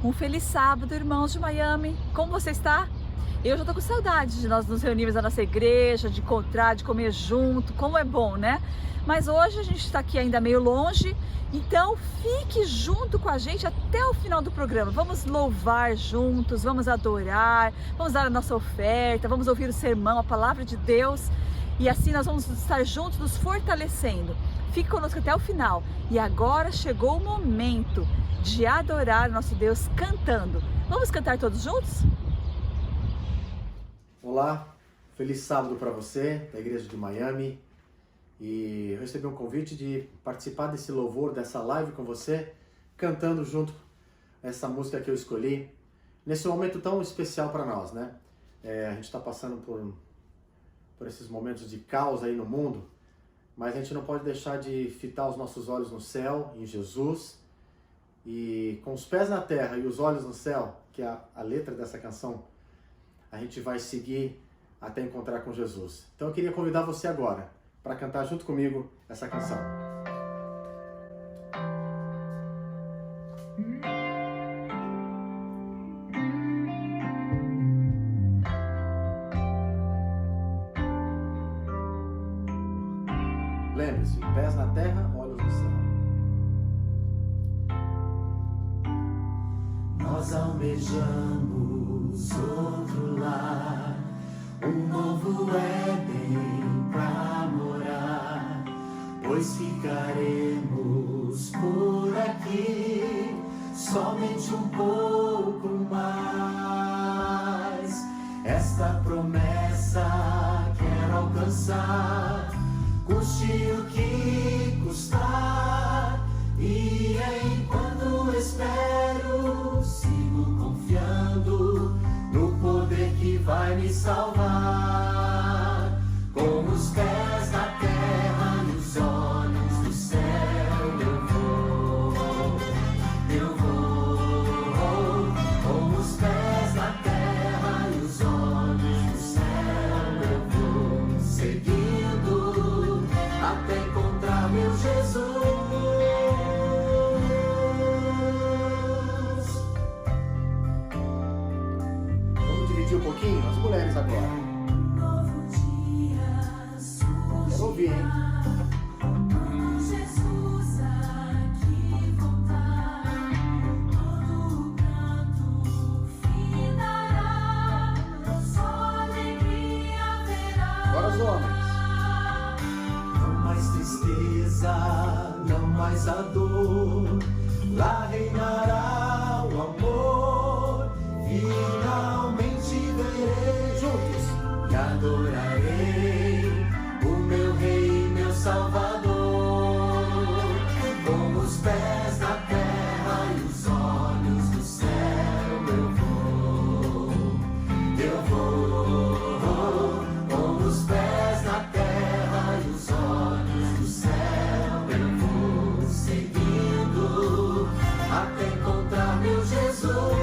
Um feliz sábado, irmãos de Miami. Como você está? Eu já tô com saudade de nós nos reunirmos na nossa igreja, de encontrar, de comer junto. Como é bom, né? Mas hoje a gente está aqui ainda meio longe, então fique junto com a gente até o final do programa. Vamos louvar juntos, vamos adorar, vamos dar a nossa oferta, vamos ouvir o sermão, a palavra de Deus. E assim nós vamos estar juntos, nos fortalecendo. Fique conosco até o final. E agora chegou o momento de adorar o nosso Deus cantando. Vamos cantar todos juntos? Olá, feliz sábado para você, da Igreja de Miami. E eu recebi um convite de participar desse louvor, dessa live com você, cantando junto essa música que eu escolhi, nesse momento tão especial para nós, né? A gente está passando por esses momentos de caos aí no mundo, mas a gente não pode deixar de fitar os nossos olhos no céu, em Jesus, e com os pés na terra e os olhos no céu, que é a letra dessa canção, a gente vai seguir até encontrar com Jesus. Então eu queria convidar você agora para cantar junto comigo essa canção. Lembre-se, pés na terra, olhos no céu. Nós almejamos outro lar, um novo Éden pra morar, pois ficaremos por aqui somente um pouco mais. Esta promessa quero alcançar, custe o que custar, e enquanto espero, sigo confiando no poder que vai me salvar. Com os pés na terra e os olhos no céu, eu vou. Com os pés na terra e os olhos no céu, eu vou, seguindo até encontrar meu Jesus. Vamos dividir um pouquinho, as mulheres agora. Novo dia surgirá. Quero ouvir, hein? Jesus aqui voltar, todo o canto findará, só alegria haverá. Agora os homens. Não mais tristeza, não mais a dor, lá reinará o amor. Finalmente verei Juntos. e adorarei o meu Rei, meu Salvador. Com os pés na terra e os olhos no céu, eu vou. Com os pés na terra e os olhos no céu, eu vou, seguindo até encontrar meu Jesus.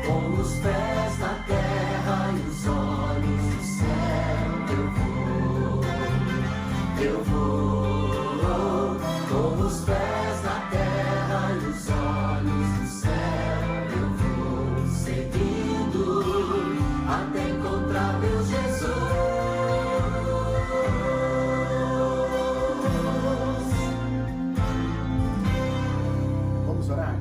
Com os pés na terra e os olhos no céu, eu vou. Com os pés na terra e os olhos no céu, eu vou, seguindo até encontrar meu Jesus. Vamos orar?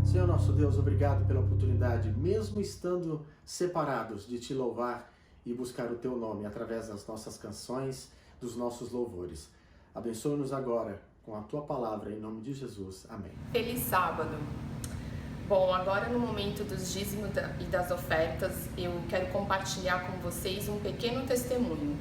Senhor nosso Deus, obrigado pela oportunidade, mesmo estando separados, de te louvar e buscar o teu nome através das nossas canções, dos nossos louvores. Abençoa-nos agora com a tua palavra, em nome de Jesus. Amém. Feliz sábado! Bom, agora no momento dos dízimos e das ofertas, eu quero compartilhar com vocês um pequeno testemunho.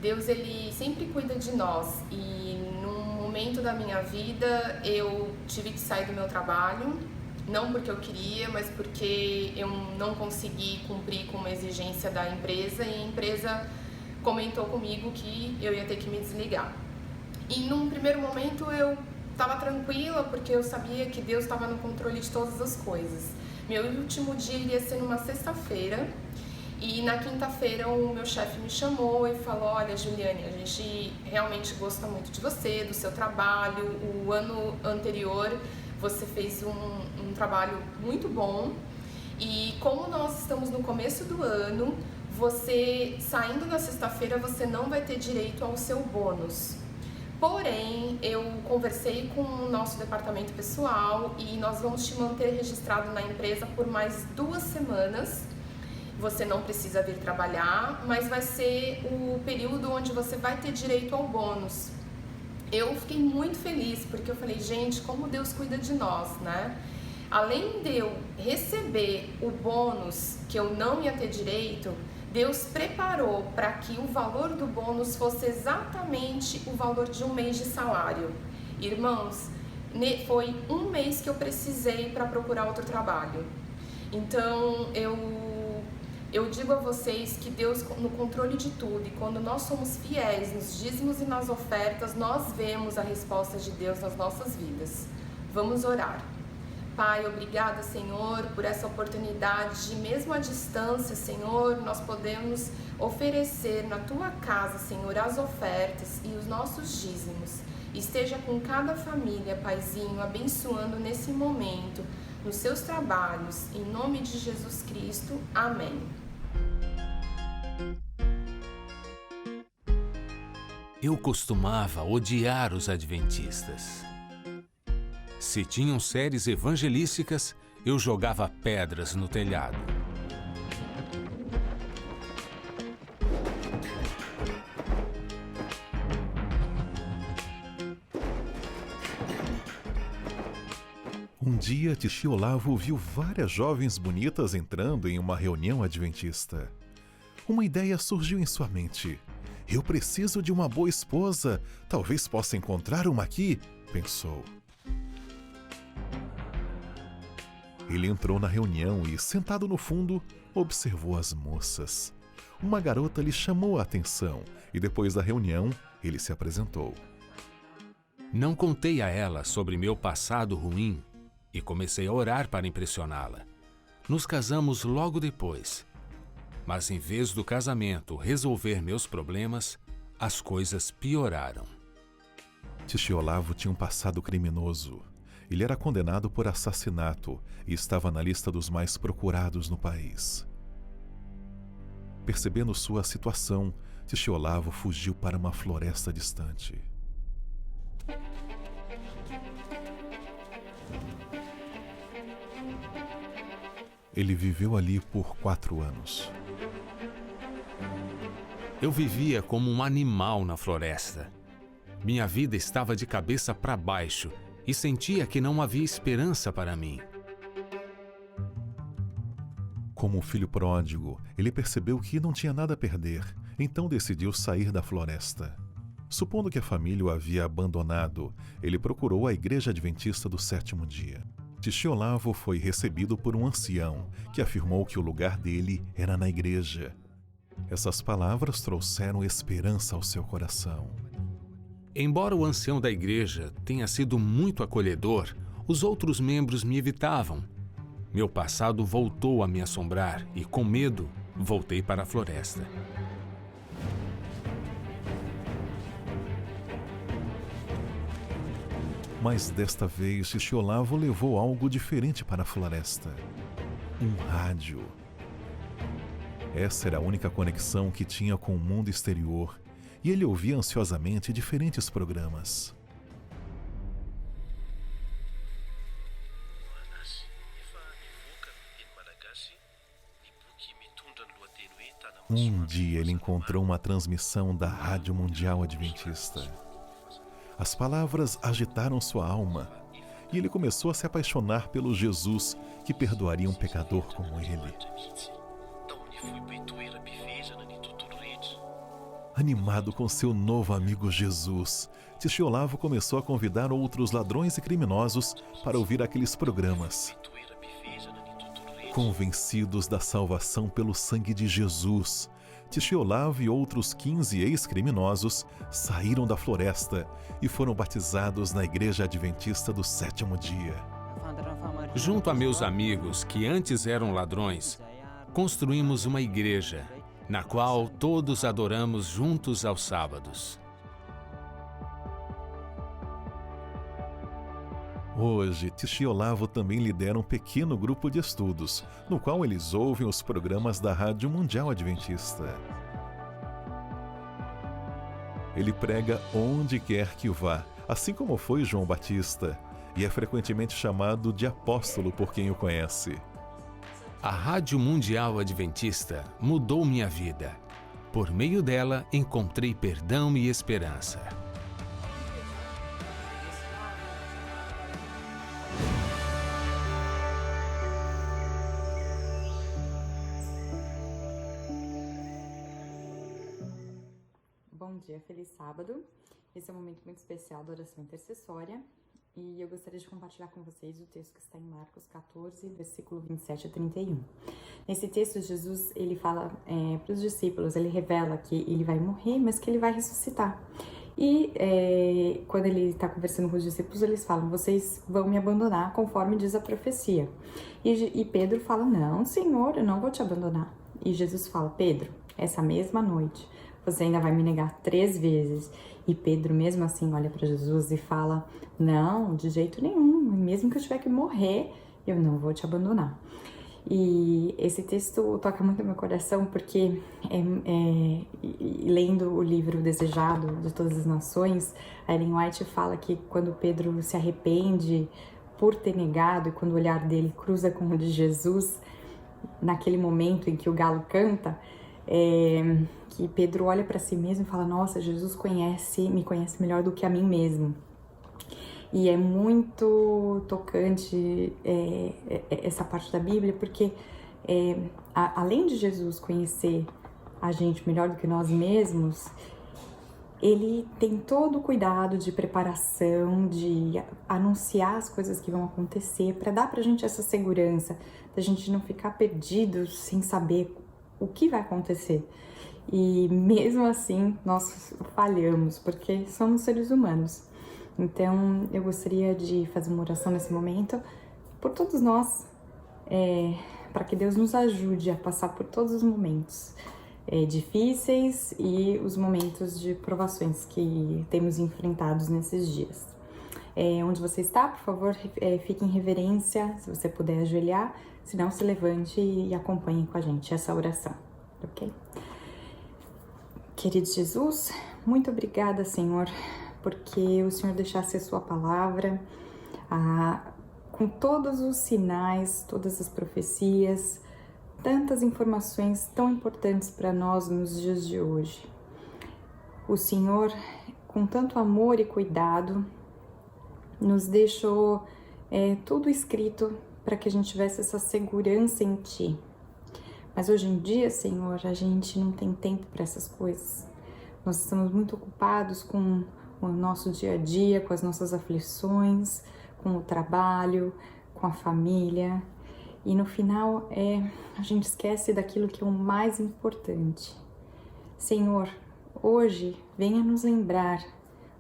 Deus, Ele sempre cuida de nós e num momento da minha vida eu tive que sair do meu trabalho, não porque eu queria, mas porque eu não consegui cumprir com uma exigência da empresa e a empresa comentou comigo que eu ia ter que me desligar. E num primeiro momento eu estava tranquila porque eu sabia que Deus estava no controle de todas as coisas. Meu último dia iria ser numa sexta-feira E na quinta-feira o meu chefe me chamou e falou: olha, Juliane, a gente realmente gosta muito de você, do seu trabalho. O ano anterior você fez um trabalho muito bom. E como nós estamos no começo do ano, você, saindo na sexta-feira, você não vai ter direito ao seu bônus. Porém, eu conversei com o nosso departamento pessoal e nós vamos te manter registrado na empresa por mais 2 semanas. Você não precisa vir trabalhar, mas vai ser o período onde você vai ter direito ao bônus. Eu fiquei muito feliz, porque eu falei, gente, como Deus cuida de nós, né? Além de eu receber o bônus que eu não ia ter direito, Deus preparou para que o valor do bônus fosse exatamente o valor de 1 mês de salário. Irmãos, foi 1 mês que eu precisei para procurar outro trabalho. Então, eu digo a vocês que Deus no controle de tudo, e quando nós somos fiéis nos dízimos e nas ofertas, nós vemos a resposta de Deus nas nossas vidas. Vamos orar. Pai, obrigada, Senhor, por essa oportunidade de, mesmo à distância, Senhor, nós podemos oferecer na Tua casa, Senhor, as ofertas e os nossos dízimos. Esteja com cada família, Paizinho, abençoando nesse momento, nos seus trabalhos, em nome de Jesus Cristo. Amém. Eu costumava odiar os adventistas. Se tinham séries evangelísticas, eu jogava pedras no telhado. Um dia, tio Olavo viu várias jovens bonitas entrando em uma reunião adventista. Uma ideia surgiu em sua mente. Eu preciso de uma boa esposa. Talvez possa encontrar uma aqui, pensou. Ele entrou na reunião e, sentado no fundo, observou as moças. Uma garota lhe chamou a atenção e, depois da reunião, ele se apresentou. Não contei a ela sobre meu passado ruim e comecei a orar para impressioná-la. Nos casamos logo depois. Mas em vez do casamento resolver meus problemas, as coisas pioraram. Tio Olavo tinha um passado criminoso. Ele era condenado por assassinato e estava na lista dos mais procurados no país. Percebendo sua situação, tio Olavo fugiu para uma floresta distante. Ele viveu ali por 4 anos. Eu vivia como um animal na floresta. Minha vida estava de cabeça para baixo e sentia que não havia esperança para mim. Como um filho pródigo, ele percebeu que não tinha nada a perder, então decidiu sair da floresta. Supondo que a família o havia abandonado, ele procurou a Igreja Adventista do Sétimo Dia. Tio Olavo foi recebido por um ancião, que afirmou que o lugar dele era na igreja. Essas palavras trouxeram esperança ao seu coração. Embora o ancião da igreja tenha sido muito acolhedor, os outros membros me evitavam. Meu passado voltou a me assombrar e, com medo, voltei para a floresta. Mas desta vez, tio Olavo levou algo diferente para a floresta. Um rádio. Essa era a única conexão que tinha com o mundo exterior, e ele ouvia ansiosamente diferentes programas. Um dia ele encontrou uma transmissão da Rádio Mundial Adventista. As palavras agitaram sua alma e ele começou a se apaixonar pelo Jesus que perdoaria um pecador como ele. Animado com seu novo amigo Jesus, tio Olavo começou a convidar outros ladrões e criminosos para ouvir aqueles programas. Convencidos da salvação pelo sangue de Jesus, tio Olavo e outros 15 ex-criminosos saíram da floresta e foram batizados na Igreja Adventista do Sétimo Dia. Junto a meus amigos, que antes eram ladrões, construímos uma igreja, na qual todos adoramos juntos aos sábados. Hoje, Tishi e Olavo também lideram um pequeno grupo de estudos, no qual eles ouvem os programas da Rádio Mundial Adventista. Ele prega onde quer que vá, assim como foi João Batista, e é frequentemente chamado de apóstolo por quem o conhece. A Rádio Mundial Adventista mudou minha vida. Por meio dela, encontrei perdão e esperança. Bom dia, feliz sábado. Esse é um momento muito especial da oração intercessória e eu gostaria de compartilhar com vocês o texto que está em Marcos 14, versículo 27 a 31. Nesse texto, Jesus, ele fala para os discípulos, ele revela que ele vai morrer, mas que ele vai ressuscitar. E quando ele está conversando com os discípulos, eles falam, vocês vão me abandonar conforme diz a profecia. E Pedro fala, não, Senhor, eu não vou te abandonar. E Jesus fala, Pedro, essa mesma noite, você ainda vai me negar 3 vezes. E Pedro, mesmo assim, olha para Jesus e fala, não, de jeito nenhum, mesmo que eu tiver que morrer, eu não vou te abandonar. E esse texto toca muito no meu coração, porque lendo o livro Desejado de Todas as Nações, a Ellen White fala que quando Pedro se arrepende por ter negado e quando o olhar dele cruza com o de Jesus, naquele momento em que o galo canta, que Pedro olha para si mesmo e fala, nossa, Jesus me conhece melhor do que a mim mesmo. E é muito tocante essa parte da Bíblia, porque além de Jesus conhecer a gente melhor do que nós mesmos, ele tem todo o cuidado de preparação, de anunciar as coisas que vão acontecer, para dar pra gente essa segurança, da gente não ficar perdido sem saber o que vai acontecer. E mesmo assim, nós falhamos, porque somos seres humanos. Então, eu gostaria de fazer uma oração nesse momento por todos nós, para que Deus nos ajude a passar por todos os momentos difíceis e os momentos de provações que temos enfrentados nesses dias. Onde você está, por favor, fique em reverência, se você puder ajoelhar, se não, se levante e acompanhe com a gente essa oração, ok? Querido Jesus, muito obrigada, Senhor, porque o Senhor deixasse a sua palavra com todos os sinais, todas as profecias, tantas informações tão importantes para nós nos dias de hoje. O Senhor, com tanto amor e cuidado, nos deixou tudo escrito para que a gente tivesse essa segurança em Ti. Mas hoje em dia, Senhor, a gente não tem tempo para essas coisas. Nós estamos muito ocupados com o nosso dia a dia, com as nossas aflições, com o trabalho, com a família. E no final, a gente esquece daquilo que é o mais importante. Senhor, hoje, venha nos lembrar,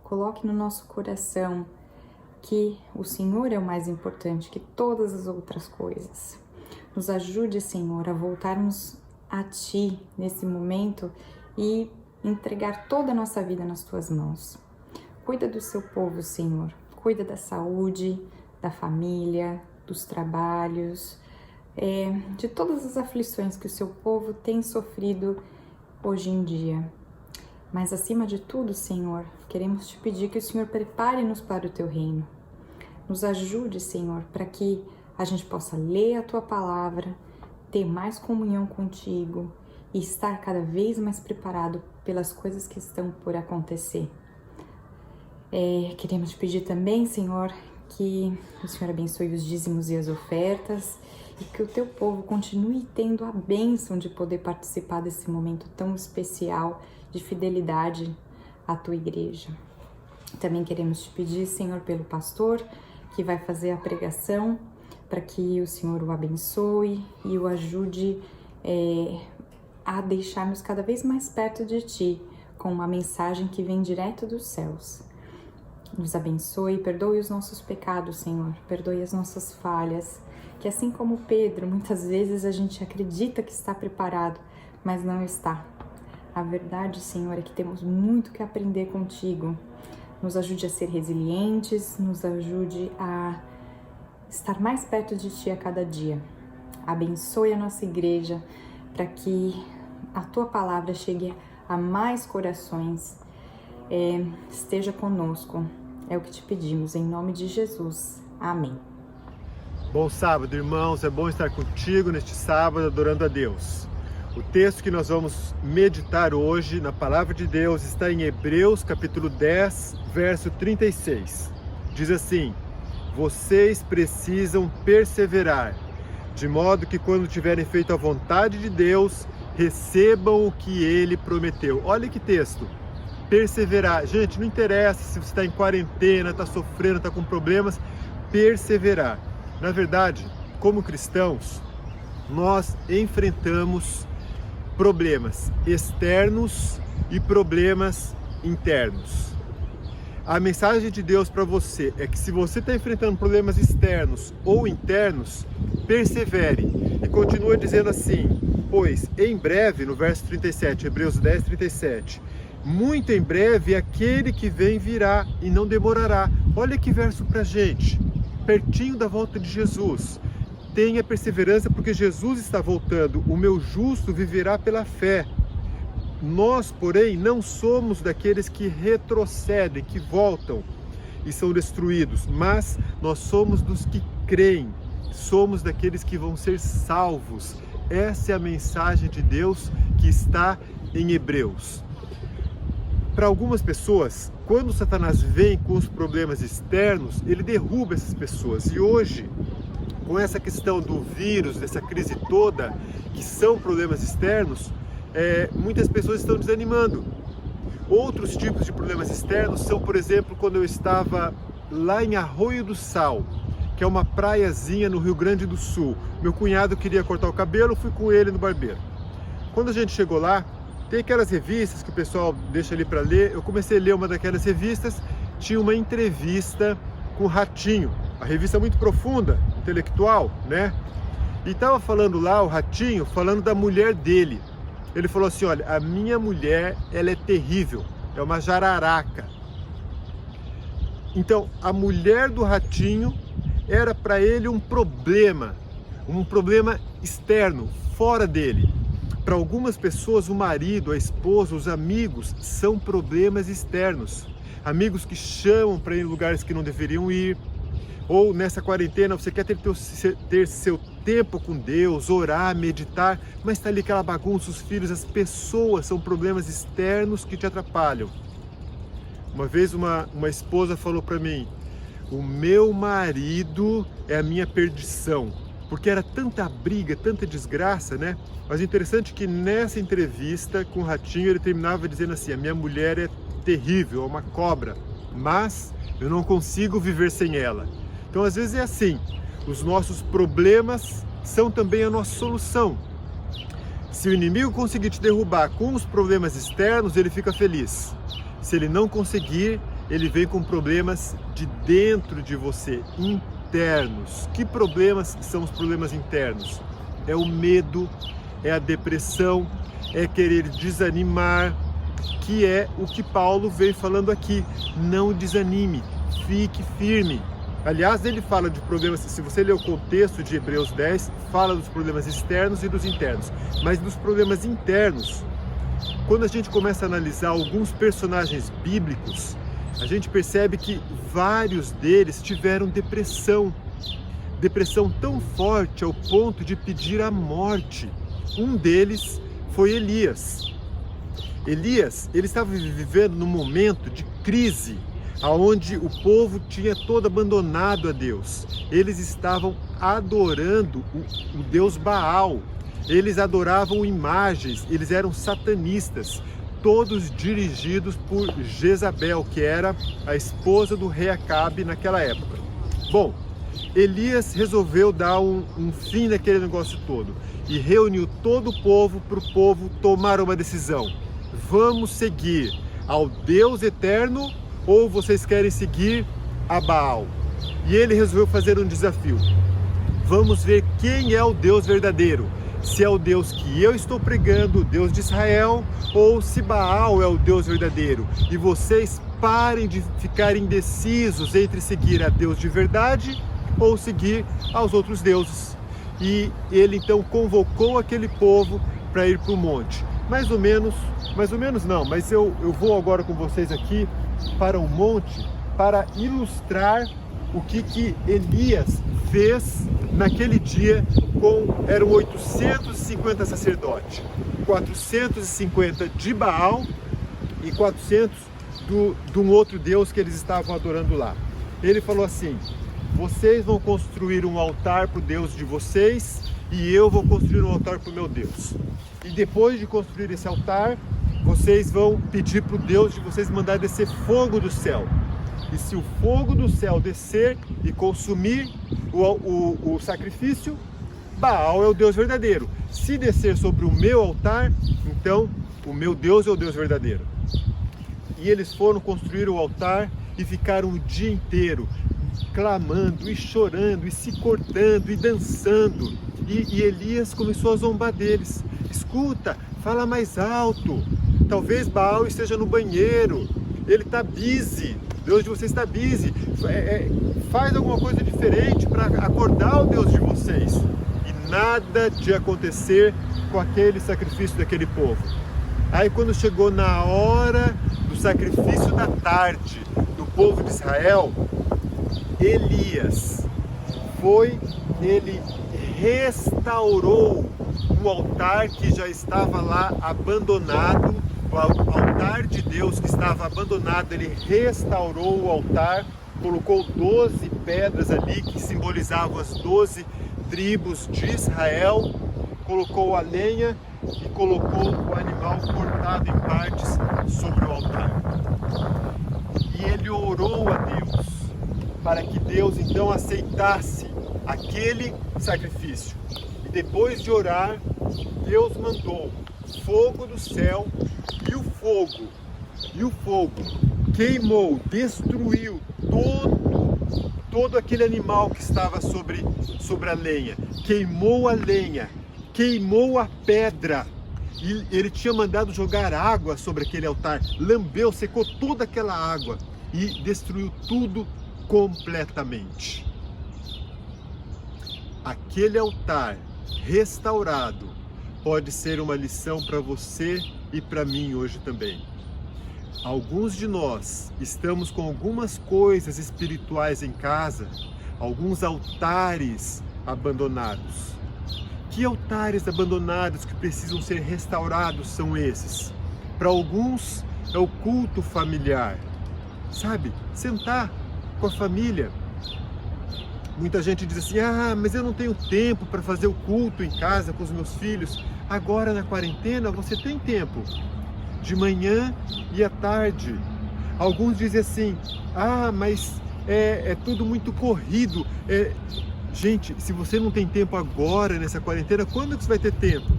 coloque no nosso coração que o Senhor é o mais importante que todas as outras coisas. Nos ajude, Senhor, a voltarmos a Ti nesse momento e entregar toda a nossa vida nas Tuas mãos. Cuida do Seu povo, Senhor. Cuida da saúde, da família, dos trabalhos, de todas as aflições que o Seu povo tem sofrido hoje em dia. Mas, acima de tudo, Senhor, queremos Te pedir que o Senhor prepare-nos para o Teu reino. Nos ajude, Senhor, para que a gente possa ler a Tua palavra, ter mais comunhão contigo e estar cada vez mais preparado pelas coisas que estão por acontecer. Queremos te pedir também, Senhor, que o Senhor abençoe os dízimos e as ofertas e que o Teu povo continue tendo a bênção de poder participar desse momento tão especial de fidelidade à Tua igreja. Também queremos te pedir, Senhor, pelo pastor que vai fazer a pregação, para que o Senhor o abençoe e o ajude a deixarmos cada vez mais perto de Ti, com uma mensagem que vem direto dos céus. nos abençoe, perdoe os nossos pecados, Senhor, perdoe as nossas falhas, que assim como Pedro, muitas vezes a gente acredita que está preparado, mas não está. A verdade, Senhor, é que temos muito que aprender contigo. Nos ajude a ser resilientes, nos ajude a estar mais perto de Ti a cada dia. Abençoe a nossa igreja para que a Tua palavra chegue a mais corações. Esteja conosco. É o que te pedimos, em nome de Jesus. Amém. Bom sábado, irmãos. É bom estar contigo neste sábado adorando a Deus. O texto que nós vamos meditar hoje na Palavra de Deus está em Hebreus capítulo 10, verso 36. Diz assim: vocês precisam perseverar, de modo que quando tiverem feito a vontade de Deus, recebam o que Ele prometeu. Olha que texto. Perseverar. Gente, não interessa se você está em quarentena, está sofrendo, está com problemas. Perseverar. Na verdade, como cristãos, nós enfrentamos problemas externos e problemas internos. A mensagem de Deus para você é que se você está enfrentando problemas externos ou internos, persevere. E continua dizendo assim: pois em breve, no verso 37, Hebreus 10, 37, muito em breve aquele que vem virá e não demorará. Olha que verso para a gente, pertinho da volta de Jesus. Tenha perseverança porque Jesus está voltando. O meu justo viverá pela fé. Nós, porém, não somos daqueles que retrocedem, que voltam e são destruídos, mas nós somos dos que creem. Somos daqueles que vão ser salvos. Essa é a mensagem de Deus que está em Hebreus. Para algumas pessoas, quando Satanás vem com os problemas externos, ele derruba essas pessoas. E hoje, com essa questão do vírus, dessa crise toda, que são problemas externos, muitas pessoas estão desanimando. Outros tipos de problemas externos são, por exemplo, quando eu estava lá em Arroio do Sal, que é uma praiazinha no Rio Grande do Sul. Meu cunhado queria cortar o cabelo, fui com ele no barbeiro. Quando a gente chegou lá, tem aquelas revistas que o pessoal deixa ali para ler. Eu comecei a ler uma daquelas revistas, tinha uma entrevista com o Ratinho, a revista muito profunda, intelectual, né? E estava falando lá o Ratinho, falando da mulher dele. Ele falou assim: olha, a minha mulher, ela é terrível, é uma jararaca. Então, a mulher do Ratinho era para ele um problema externo, fora dele. Para algumas pessoas, o marido, a esposa, os amigos são problemas externos. Amigos que chamam para ir em lugares que não deveriam ir. Ou nessa quarentena você quer ter seu tempo com Deus, orar, meditar, mas está ali aquela bagunça, os filhos, as pessoas são problemas externos que te atrapalham. Uma vez uma esposa falou para mim: o meu marido é a minha perdição. Porque era tanta briga, tanta desgraça, né? Mas o interessante é que nessa entrevista com o Ratinho, ele terminava dizendo assim: a minha mulher é terrível, é uma cobra, mas eu não consigo viver sem ela. Então, às vezes é assim, os nossos problemas são também a nossa solução. Se o inimigo conseguir te derrubar com os problemas externos, ele fica feliz. Se ele não conseguir, ele vem com problemas de dentro de você, internos. Que problemas são os problemas internos? É o medo, é a depressão, é querer desanimar, que é o que Paulo veio falando aqui. Não desanime, fique firme. Aliás, ele fala de problemas, se você ler o contexto de Hebreus 10, fala dos problemas externos e dos internos. Mas dos problemas internos, quando a gente começa a analisar alguns personagens bíblicos, a gente percebe que vários deles tiveram depressão. Depressão tão forte ao ponto de pedir a morte. Um deles foi Elias. Elias, ele estava vivendo num momento de crise, onde o povo tinha todo abandonado a Deus. Eles estavam adorando o Deus Baal. Eles adoravam imagens, eles eram satanistas, todos dirigidos por Jezabel, que era a esposa do rei Acabe naquela época. Bom, Elias resolveu dar um fim naquele negócio todo e reuniu todo o povo para o povo tomar uma decisão. Vamos seguir ao Deus eterno ou vocês querem seguir a Baal? E ele resolveu fazer um desafio. Vamos ver quem é o Deus verdadeiro. Se é o Deus que eu estou pregando, o Deus de Israel, ou se Baal é o Deus verdadeiro. E vocês parem de ficar indecisos entre seguir a Deus de verdade ou seguir aos outros deuses. E ele então convocou aquele povo para ir para o monte. Mais ou menos não, mas eu vou agora com vocês aqui para o monte para ilustrar o que Elias fez naquele dia. Eram 850 sacerdotes, 450 de Baal e 400 de um outro Deus que eles estavam adorando lá. Ele falou assim: vocês vão construir um altar para o Deus de vocês e eu vou construir um altar para o meu Deus. E depois de construir esse altar, vocês vão pedir para o Deus de vocês mandar descer fogo do céu. E se o fogo do céu descer e consumir o sacrifício, Baal é o Deus verdadeiro. Se descer sobre o meu altar, então o meu Deus é o Deus verdadeiro. E eles foram construir o altar e ficaram o dia inteiro clamando e chorando e se cortando e dançando. E Elias começou a zombar deles. Escuta, fala mais alto. Talvez Baal esteja no banheiro. Ele está busy. Deus de vocês está busy. Faz alguma coisa diferente para acordar o Deus de vocês. E nada de acontecer com aquele sacrifício daquele povo. Aí quando chegou na hora do sacrifício da tarde do povo de Israel, Elias ele restaurou um altar que já estava lá abandonado, o altar de Deus que estava abandonado. Ele restaurou o altar, colocou 12 pedras ali que simbolizavam as 12 tribos de Israel, colocou a lenha e colocou o animal cortado em partes sobre o altar. E ele orou a Deus para que Deus então aceitasse aquele sacrifício. E depois de orar, Deus mandou fogo do céu, e o fogo queimou, destruiu todo aquele animal que estava sobre a lenha. Queimou a lenha, queimou a pedra. E ele tinha mandado jogar água sobre aquele altar, lambeu, secou toda aquela água e destruiu tudo completamente. Aquele altar restaurado pode ser uma lição para você e para mim hoje também. Alguns de nós estamos com algumas coisas espirituais em casa, alguns altares abandonados. Que altares abandonados que precisam ser restaurados são esses? Para alguns é o culto familiar, sabe? Sentar com a família. Muita gente diz assim: mas eu não tenho tempo para fazer o culto em casa com os meus filhos. Agora na quarentena você tem tempo, de manhã e à tarde. Alguns dizem assim: mas é tudo muito corrido. Gente, se você não tem tempo agora nessa quarentena, quando que você vai ter tempo?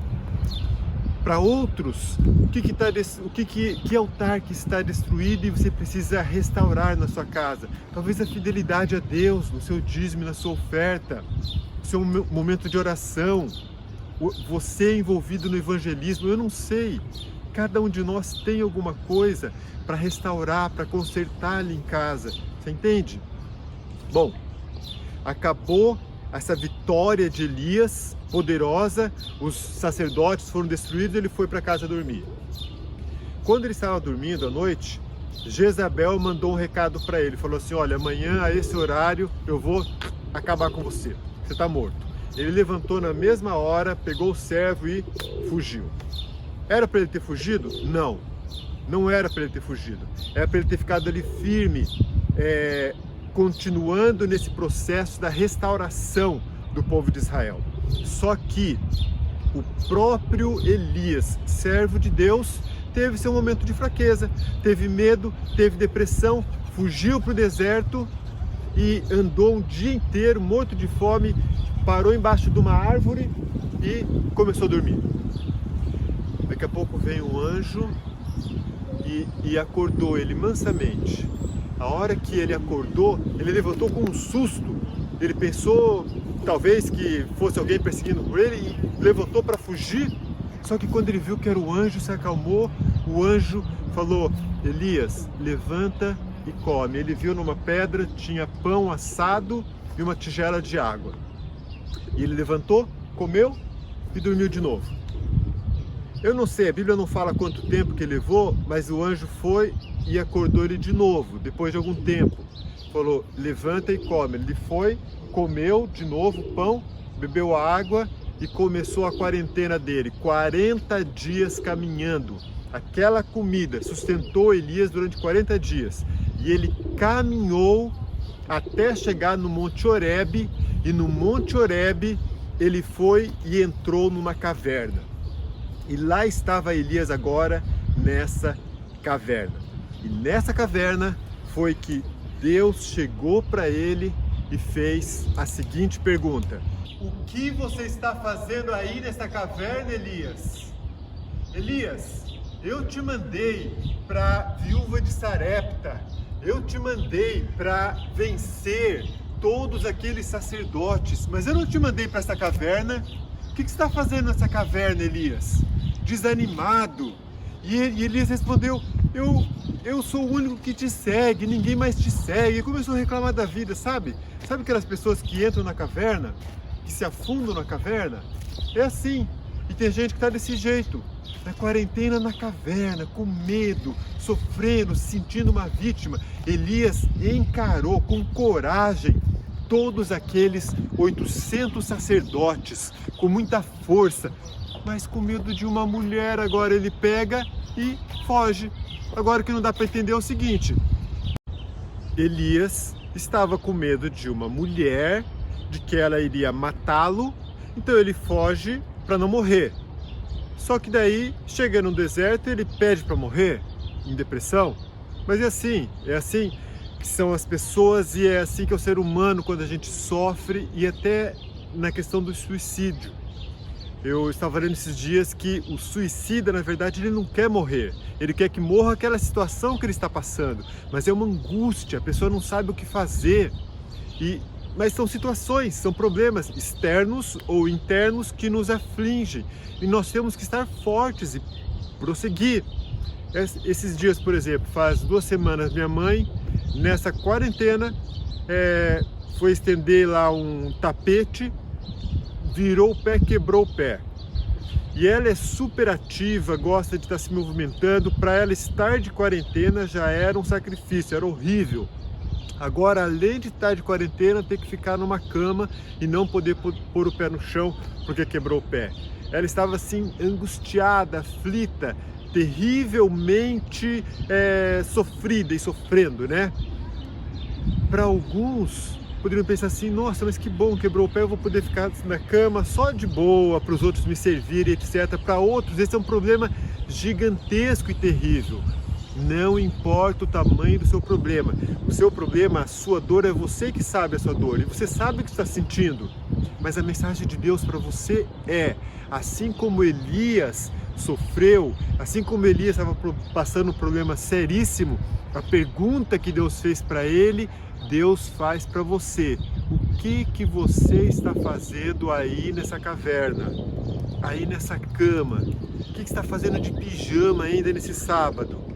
Para outros, que altar que está destruído e você precisa restaurar na sua casa? Talvez a fidelidade a Deus, no seu dízimo, na sua oferta, no seu momento de oração, você envolvido no evangelismo, eu não sei. Cada um de nós tem alguma coisa para restaurar, para consertar ali em casa. Você entende? Bom, acabou essa vitória de Elias, poderosa, os sacerdotes foram destruídos e ele foi para casa dormir. Quando ele estava dormindo à noite, Jezabel mandou um recado para ele, falou assim: olha, amanhã a esse horário eu vou acabar com você, você está morto. Ele levantou na mesma hora, pegou o servo e fugiu. Era para ele ter fugido? Não, não era para ele ter fugido, era para ele ter ficado ali firme, continuando nesse processo da restauração do povo de Israel. Só que o próprio Elias, servo de Deus, teve seu momento de fraqueza, teve medo, teve depressão, fugiu para o deserto e andou um dia inteiro morto de fome, parou embaixo de uma árvore e começou a dormir. Daqui a pouco veio um anjo e acordou ele mansamente a hora que ele acordou, ele levantou com um susto. Ele pensou talvez que fosse alguém perseguindo por ele e levantou para fugir. Só que quando ele viu que era o anjo, se acalmou. O anjo falou: Elias, levanta e come. Ele viu numa pedra, tinha pão assado e uma tigela de água. E ele levantou, comeu e dormiu de novo. Eu não sei, a Bíblia não fala quanto tempo que levou, mas o anjo foi e acordou ele de novo, depois de algum tempo. Falou: levanta e come. Ele foi, comeu de novo o pão, bebeu a água e começou a quarentena dele. 40 dias caminhando. Aquela comida sustentou Elias durante 40 dias. E ele caminhou até chegar no Monte Horebe. E no Monte Horebe ele foi e entrou numa caverna. E lá estava Elias agora nessa caverna. E nessa caverna foi que Deus chegou para ele e fez a seguinte pergunta: o que você está fazendo aí nessa caverna, Elias? Elias, eu te mandei para a viúva de Sarepta, eu te mandei para vencer todos aqueles sacerdotes, mas eu não te mandei para essa caverna. O que você está fazendo nessa caverna, Elias? Desanimado. E Elias respondeu: eu sou o único que te segue, ninguém mais te segue. E começou a reclamar da vida, sabe? Sabe aquelas pessoas que entram na caverna, que se afundam na caverna? É assim. E tem gente que está desse jeito, na quarentena, na caverna, com medo, sofrendo, se sentindo uma vítima. Elias encarou com coragem todos aqueles 800 sacerdotes, com muita força, mas com medo de uma mulher. Agora ele pega e foge. Agora o que não dá para entender é o seguinte: Elias estava com medo de uma mulher, de que ela iria matá-lo, então ele foge para não morrer. Só que daí, chega no deserto, ele pede para morrer, em depressão. Mas é assim que são as pessoas, e é assim que é o ser humano quando a gente sofre, e até na questão do suicídio. Eu estava lendo esses dias que o suicida, na verdade, ele não quer morrer. Ele quer que morra aquela situação que ele está passando. Mas é uma angústia, a pessoa não sabe o que fazer. Mas são situações, são problemas externos ou internos que nos afligem. E nós temos que estar fortes e prosseguir. Esses dias, por exemplo, faz 2 semanas, minha mãe, nessa quarentena, foi estender lá um tapete, virou o pé, quebrou o pé. E ela é super ativa, gosta de estar se movimentando. Para ela estar de quarentena já era um sacrifício, era horrível. Agora, além de estar de quarentena, ter que ficar numa cama e não poder pôr o pé no chão porque quebrou o pé. Ela estava assim, angustiada, aflita, terrivelmente sofrida e sofrendo, né? Para alguns, poderiam pensar assim: nossa, mas que bom, quebrou o pé, eu vou poder ficar na cama só de boa, para os outros me servirem, etc. Para outros, esse é um problema gigantesco e terrível. Não importa o tamanho do seu problema. O seu problema, a sua dor, é você que sabe a sua dor. E você sabe o que está sentindo. Mas a mensagem de Deus para você é: assim como Elias sofreu, assim como Elias estava passando um problema seríssimo, a pergunta que Deus fez para ele, Deus faz para você. O que você está fazendo aí nessa caverna? Aí nessa cama? O que você está fazendo de pijama ainda nesse sábado?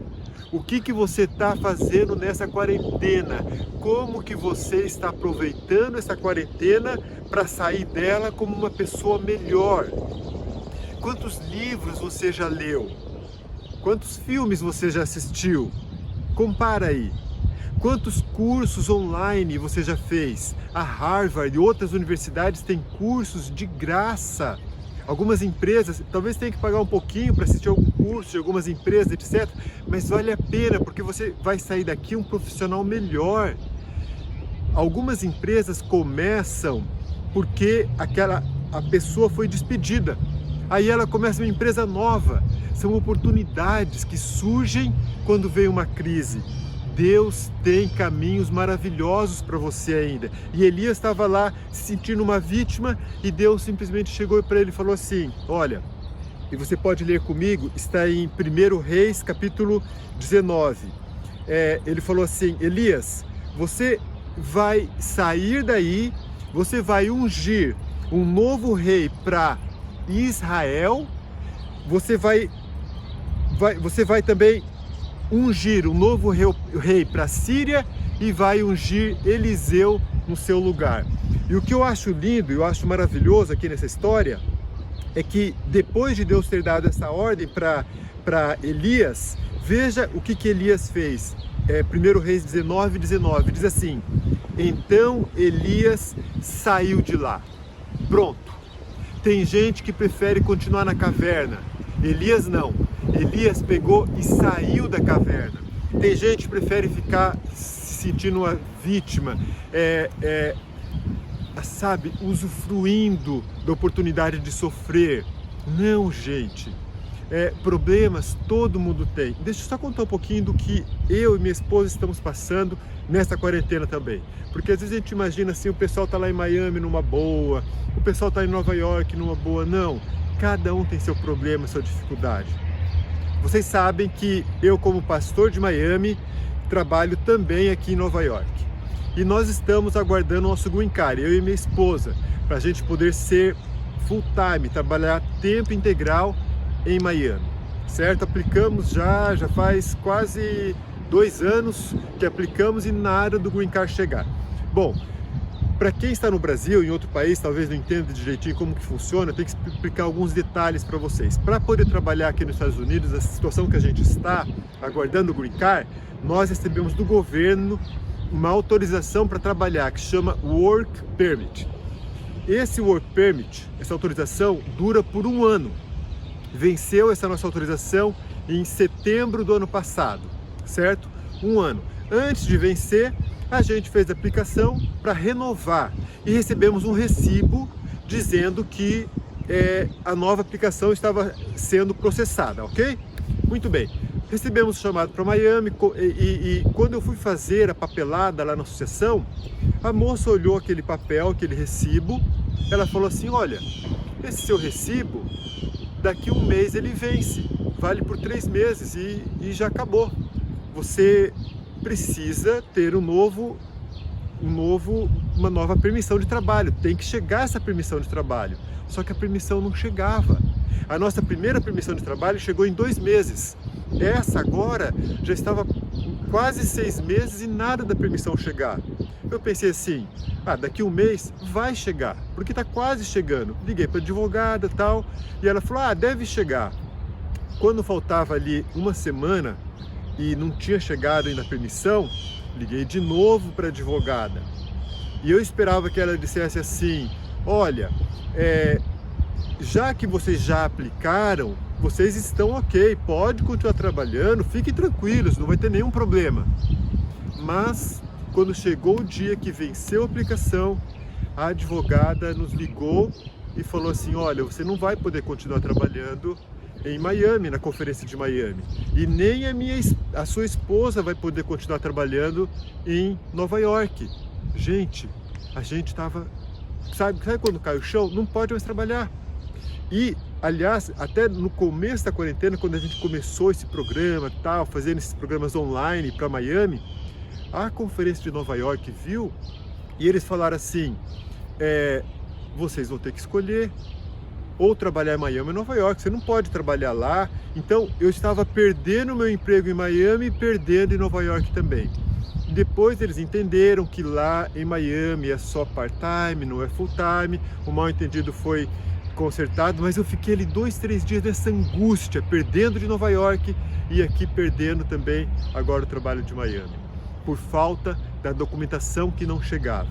O que você está fazendo nessa quarentena? Como que você está aproveitando essa quarentena para sair dela como uma pessoa melhor? Quantos livros você já leu? Quantos filmes você já assistiu? Compara aí. Quantos cursos online você já fez? A Harvard e outras universidades têm cursos de graça. Algumas empresas, talvez tenha que pagar um pouquinho para assistir algum curso de algumas empresas, etc. Mas vale a pena, porque você vai sair daqui um profissional melhor. Algumas empresas começam porque a pessoa foi despedida. Aí ela começa uma empresa nova. São oportunidades que surgem quando vem uma crise. Deus tem caminhos maravilhosos para você ainda. E Elias estava lá se sentindo uma vítima e Deus simplesmente chegou para ele e falou assim: olha, e você pode ler comigo, está em 1 Reis, capítulo 19. ele falou assim: Elias, você vai sair daí, você vai ungir um novo rei para Israel, você vai também ungir um novo rei para a Síria e vai ungir Eliseu no seu lugar. E o que eu acho lindo, eu acho maravilhoso aqui nessa história, é que depois de Deus ter dado essa ordem para Elias, veja o que Elias fez. 1 Reis 19:19 diz assim: então Elias saiu de lá. Pronto. Tem gente que prefere continuar na caverna. Elias não. Elias pegou e saiu da caverna. Tem gente que prefere ficar se sentindo uma vítima, sabe, usufruindo da oportunidade de sofrer. Não, gente. Problemas todo mundo tem. Deixa eu só contar um pouquinho do que eu e minha esposa estamos passando nessa quarentena também. Porque às vezes a gente imagina assim, o pessoal está lá em Miami numa boa, o pessoal está em Nova York numa boa. Não, cada um tem seu problema, sua dificuldade. Vocês sabem que eu, como pastor de Miami, trabalho também aqui em Nova York. E nós estamos aguardando o nosso green card, eu e minha esposa, para a gente poder ser full time, trabalhar tempo integral em Miami, certo? Aplicamos já faz quase 2 anos que aplicamos e nada do green card chegar. Bom, para quem está no Brasil, em outro país, talvez não entenda direitinho como que funciona, eu tenho que explicar alguns detalhes para vocês. Para poder trabalhar aqui nos Estados Unidos, a situação que a gente está aguardando o green card, nós recebemos do governo uma autorização para trabalhar que chama Work Permit. Esse Work Permit, essa autorização, dura por 1 ano. Venceu essa nossa autorização em setembro do ano passado, certo? 1 ano. Antes de vencer, a gente fez a aplicação para renovar e recebemos um recibo dizendo que a nova aplicação estava sendo processada, ok? Muito bem. Recebemos o chamado para Miami e quando eu fui fazer a papelada lá na associação, a moça olhou aquele papel, aquele recibo, ela falou assim: olha, esse seu recibo, daqui 1 mês ele vence, vale por 3 meses e já acabou. Você precisa ter uma nova permissão de trabalho, tem que chegar essa permissão de trabalho. Só que a permissão não chegava. A nossa primeira permissão de trabalho chegou em 2 meses. Essa agora já estava quase 6 meses e nada da permissão chegar. Eu pensei assim, daqui 1 mês vai chegar, porque está quase chegando. Liguei para a advogada e tal, e ela falou, deve chegar. Quando faltava ali 1 semana e não tinha chegado ainda a permissão, liguei de novo para a advogada. E eu esperava que ela dissesse assim, olha, já que vocês já aplicaram, vocês estão ok, pode continuar trabalhando, fiquem tranquilos, não vai ter nenhum problema. Mas quando chegou o dia que venceu a aplicação, a advogada nos ligou e falou assim, olha, você não vai poder continuar trabalhando em Miami, na conferência de Miami, e nem a sua esposa vai poder continuar trabalhando em Nova York. Gente, a gente estava, sabe quando cai o chão? Não pode mais trabalhar. E, aliás, até no começo da quarentena, quando a gente começou esse programa, fazendo esses programas online para Miami, a conferência de Nova York viu e eles falaram assim, vocês vão ter que escolher ou trabalhar em Miami ou Nova York, você não pode trabalhar lá. Então eu estava perdendo meu emprego em Miami e perdendo em Nova York também. Depois eles entenderam que lá em Miami é só part-time, não é full-time, o mal entendido foi consertado, mas eu fiquei ali 2, 3 dias nessa angústia, perdendo de Nova York e aqui perdendo também agora o trabalho de Miami, por falta da documentação que não chegava.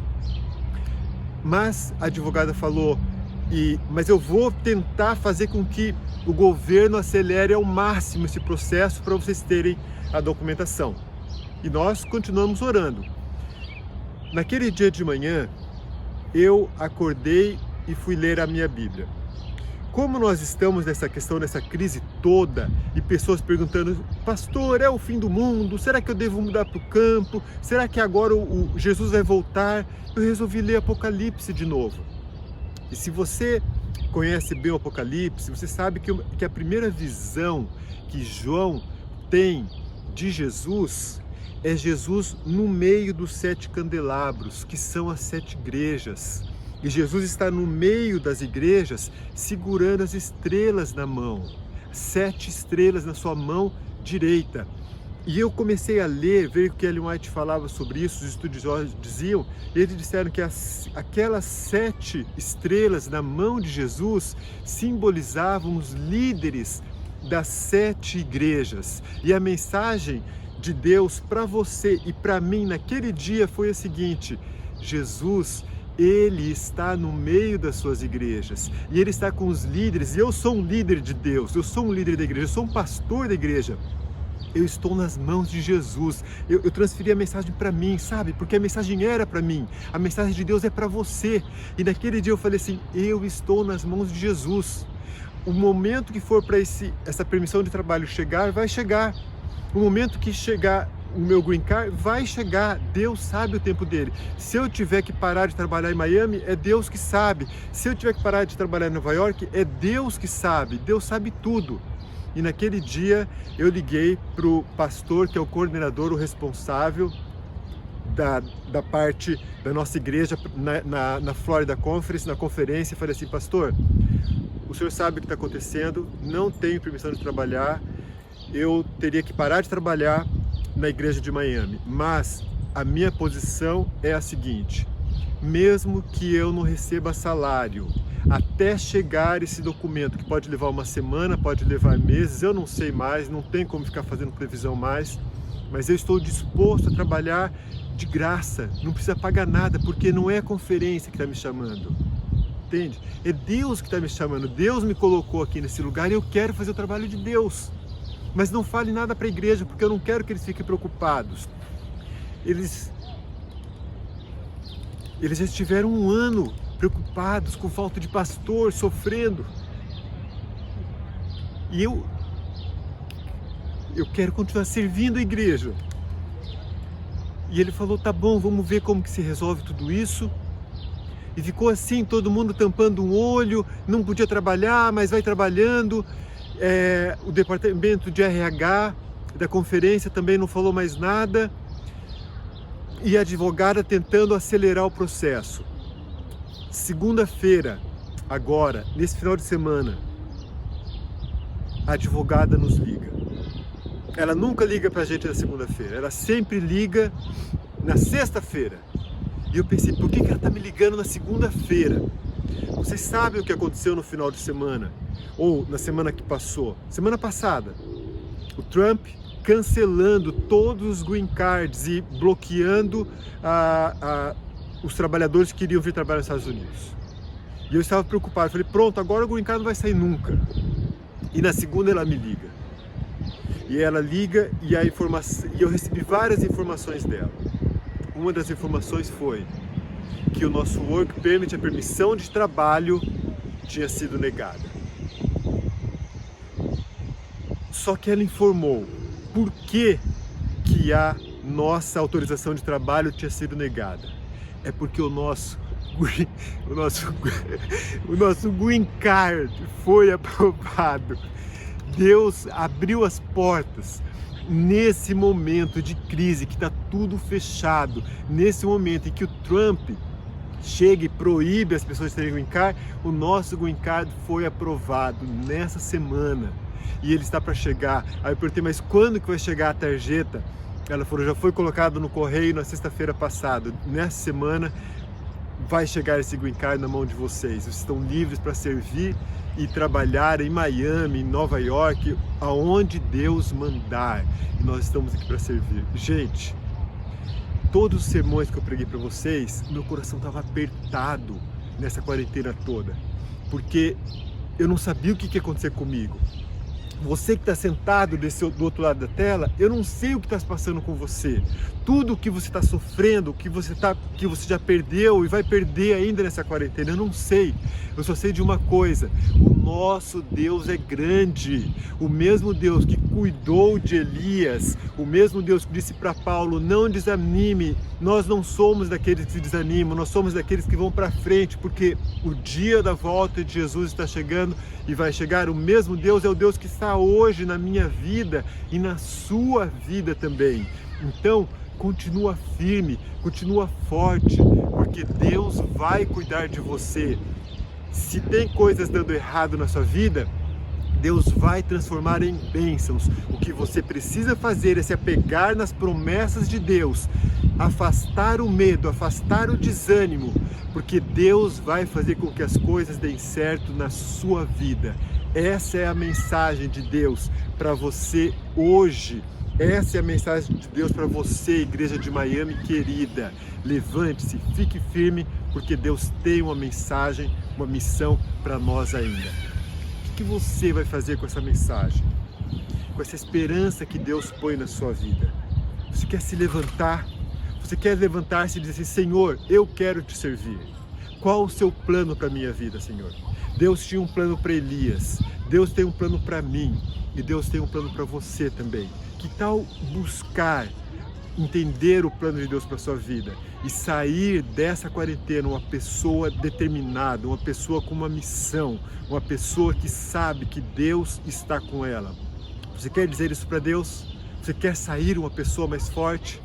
Mas a advogada falou, mas eu vou tentar fazer com que o governo acelere ao máximo esse processo para vocês terem a documentação. E nós continuamos orando. Naquele dia de manhã, eu acordei e fui ler a minha Bíblia. Como nós estamos nessa questão, nessa crise toda, e pessoas perguntando, pastor, é o fim do mundo? Será que eu devo mudar para o campo? Será que agora o Jesus vai voltar? Eu resolvi ler Apocalipse de novo. E se você conhece bem o Apocalipse, você sabe que a primeira visão que João tem de Jesus é Jesus no meio dos 7 candelabros, que são as 7 igrejas. E Jesus está no meio das igrejas, segurando as estrelas na mão, 7 estrelas na sua mão direita. E eu comecei a ler, ver o que Ellen White falava sobre isso, os estudiosos diziam, e eles disseram que aquelas 7 estrelas na mão de Jesus simbolizavam os líderes das 7 igrejas. E a mensagem de Deus para você e para mim naquele dia foi a seguinte: Jesus, Ele está no meio das suas igrejas e Ele está com os líderes. E eu sou um líder de Deus, eu sou um líder da igreja, eu sou um pastor da igreja. Eu estou nas mãos de Jesus. Eu transferi a mensagem para mim, sabe? Porque a mensagem era para mim. A mensagem de Deus é para você. E naquele dia eu falei assim: eu estou nas mãos de Jesus. O momento que for para essa permissão de trabalho chegar, vai chegar. O momento que chegar o meu green card, vai chegar. Deus sabe o tempo dele. Se eu tiver que parar de trabalhar em Miami, é Deus que sabe. Se eu tiver que parar de trabalhar em Nova York, é Deus que sabe. Deus sabe tudo. E naquele dia eu liguei para o pastor, que é o coordenador, o responsável da parte da nossa igreja na Florida Conference, na conferência, e falei assim: pastor, o senhor sabe o que está acontecendo, não tenho permissão de trabalhar, eu teria que parar de trabalhar na igreja de Miami, mas a minha posição é a seguinte: mesmo que eu não receba salário, até chegar esse documento, que pode levar uma semana, pode levar meses, eu não sei mais, não tem como ficar fazendo previsão mais, mas eu estou disposto a trabalhar de graça, não precisa pagar nada, porque não é a conferência que está me chamando, entende? É Deus que está me chamando, Deus me colocou aqui nesse lugar e eu quero fazer o trabalho de Deus. Mas não fale nada para a igreja, porque eu não quero que eles fiquem preocupados. Eles já estiveram um ano preocupados com falta de pastor, sofrendo. E eu quero continuar servindo a igreja. E ele falou: tá bom, vamos ver como que se resolve tudo isso. E ficou assim, todo mundo tampando um olho, não podia trabalhar, mas vai trabalhando. O departamento de RH da conferência também não falou mais nada. E a advogada tentando acelerar o processo. Segunda-feira, agora, nesse final de semana, a advogada nos liga. Ela nunca liga pra gente na segunda-feira, ela sempre liga na sexta-feira. E eu pensei: por que ela tá me ligando na segunda-feira? Vocês sabem o que aconteceu no final de semana? Ou na semana que passou? Semana passada, o Trump cancelando todos os green cards e bloqueando os trabalhadores que queriam vir trabalhar nos Estados Unidos. E eu estava preocupado, falei: pronto, agora o green card não vai sair nunca. E na segunda ela me liga. E ela liga e eu recebi várias informações dela. Uma das informações foi que o nosso work permit, a permissão de trabalho, tinha sido negada. Só que ela informou por que a nossa autorização de trabalho tinha sido negada. É porque o nosso green card foi aprovado. Deus abriu as portas nesse momento de crise que está tudo fechado, nesse momento em que o Trump chega e proíbe as pessoas de terem green card, o nosso green card foi aprovado nessa semana e ele está para chegar. Aí eu perguntei: mas quando que vai chegar a tarjeta? Ela falou: já foi colocado no correio na sexta-feira passada. Nessa semana vai chegar esse green card na mão de vocês. Vocês estão livres para servir e trabalhar em Miami, em Nova York, aonde Deus mandar. E nós estamos aqui para servir. Gente, todos os sermões que eu preguei para vocês, meu coração estava apertado nessa quarentena toda, porque eu não sabia o que ia acontecer comigo. Você que está sentado do outro lado da tela, eu não sei o que está se passando com você. Tudo o que você está sofrendo, que você já perdeu e vai perder ainda nessa quarentena, eu não sei. Eu só sei de uma coisa: o nosso Deus é grande. O mesmo Deus que cuidou de Elias, o mesmo Deus que disse para Paulo: não desanime. Nós não somos daqueles que se desanimam, nós somos daqueles que vão para frente, porque o dia da volta de Jesus está chegando e vai chegar. O mesmo Deus é o Deus que está hoje na minha vida e na sua vida também. Então, continua firme, continua forte, porque Deus vai cuidar de você. Se tem coisas dando errado na sua vida, Deus vai transformar em bênçãos. O que você precisa fazer é se apegar nas promessas de Deus, afastar o medo, afastar o desânimo, porque Deus vai fazer com que as coisas deem certo na sua vida. Essa é a mensagem de Deus para você hoje. Essa é a mensagem de Deus para você, Igreja de Miami querida. Levante-se, fique firme, porque Deus tem uma mensagem, uma missão para nós ainda. O que você vai fazer com essa mensagem? Com essa esperança que Deus põe na sua vida? Você quer se levantar? Você quer levantar-se e dizer assim: Senhor, eu quero te servir. Qual o seu plano para a minha vida, Senhor? Deus tinha um plano para Elias, Deus tem um plano para mim e Deus tem um plano para você também. Que tal buscar entender o plano de Deus para a sua vida e sair dessa quarentena uma pessoa determinada, uma pessoa com uma missão, uma pessoa que sabe que Deus está com ela? Você quer dizer isso para Deus? Você quer sair uma pessoa mais forte?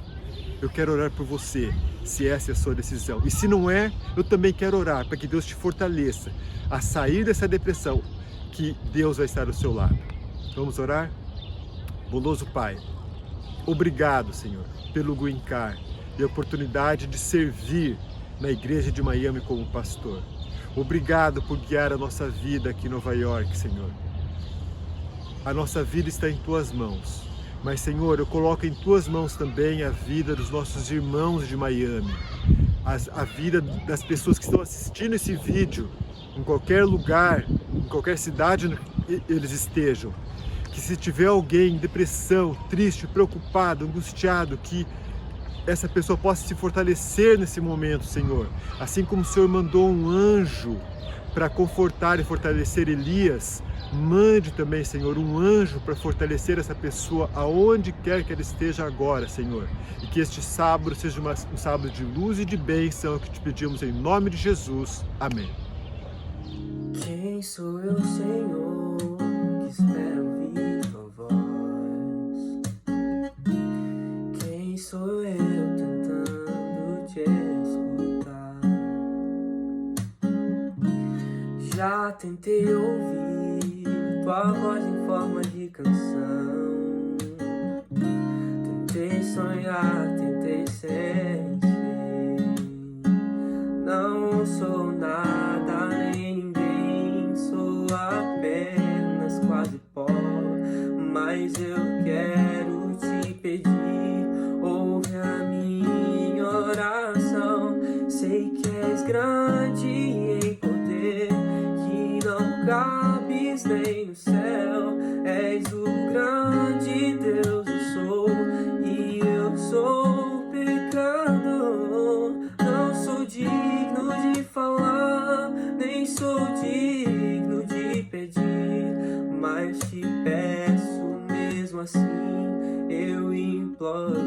Eu quero orar por você, se essa é a sua decisão. E se não é, eu também quero orar para que Deus te fortaleça a sair dessa depressão, que Deus vai estar ao seu lado. Vamos orar? Bondoso Pai, obrigado, Senhor, pelo Green Car e a oportunidade de servir na Igreja de Miami como pastor. Obrigado por guiar a nossa vida aqui em Nova York, Senhor. A nossa vida está em Tuas mãos. Mas, Senhor, eu coloco em Tuas mãos também a vida dos nossos irmãos de Miami, a vida das pessoas que estão assistindo esse vídeo, em qualquer lugar, em qualquer cidade eles estejam. Que se tiver alguém em depressão, triste, preocupado, angustiado, que essa pessoa possa se fortalecer nesse momento, Senhor. Assim como o Senhor mandou um anjo para confortar e fortalecer Elias, mande também, Senhor, um anjo para fortalecer essa pessoa aonde quer que ela esteja agora, Senhor. E que este sábado seja um sábado de luz e de bênção, que te pedimos em nome de Jesus. Amém. Quem sou eu, Senhor, que espero ouvir tua voz? Quem sou eu tentando te escutar? Já tentei ouvir tua voz em forma de canção. Tentei sonhar, tentei sentir. Não sou nada nem ninguém, sou apenas quase pó. Mas eu quero te pedir, ouve a minha oração. Sei que és grande em poder, que não cabes nem no céu. És o grande Deus, eu sou, e eu sou pecador. Não sou digno de falar, nem sou digno de pedir, mas te peço mesmo assim, eu imploro,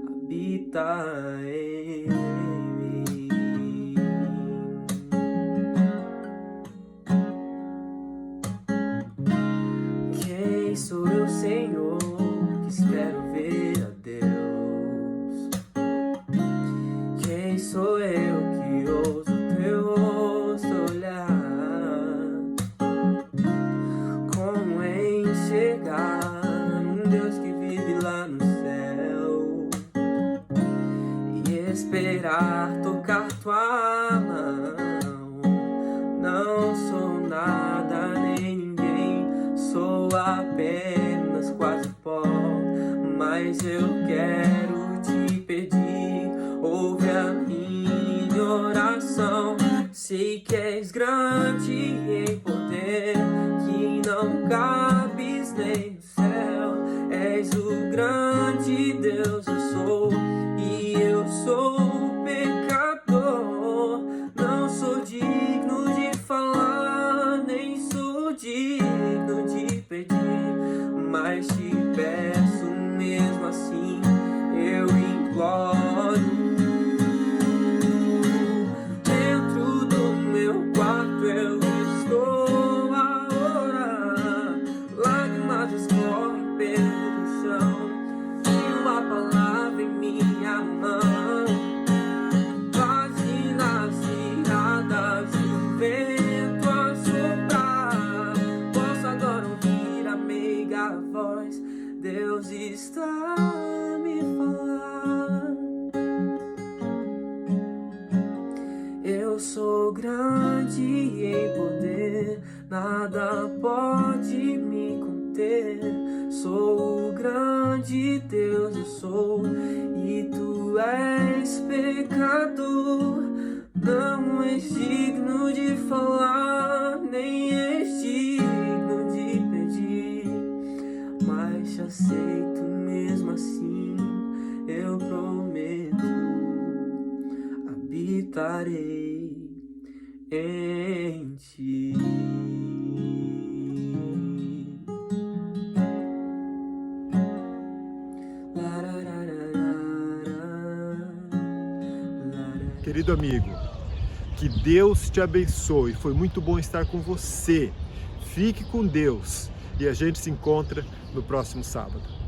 habita em mim. Quem sou eu, Senhor, que espero ver a Deus? Quem sou eu que ouço teu rosto olhar? Como enxergar um Deus que vive lá no céu e esperar tocar tua mão? Não sou nada nem ninguém, sou apenas quase pó, mas eu quero te pedir, ouve a minha oração. Sei que és grande em poder, que não cabes nem no céu. És o grande Deus, eu sou, e eu sou pecador. Não sou digno de falar, nem sou digno de pedir, mas te peço mesmo assim, eu imploro. Dentro do meu quarto eu estou Sou grande em poder, nada pode me conter. Sou o grande Deus, eu sou, e tu és pecador. Não és digno de falar, nem és digno de pedir, mas te aceito mesmo assim, eu prometo, habitarei em ti. Querido amigo, que Deus te abençoe. Foi muito bom estar com você. Fique com Deus e a gente se encontra no próximo sábado.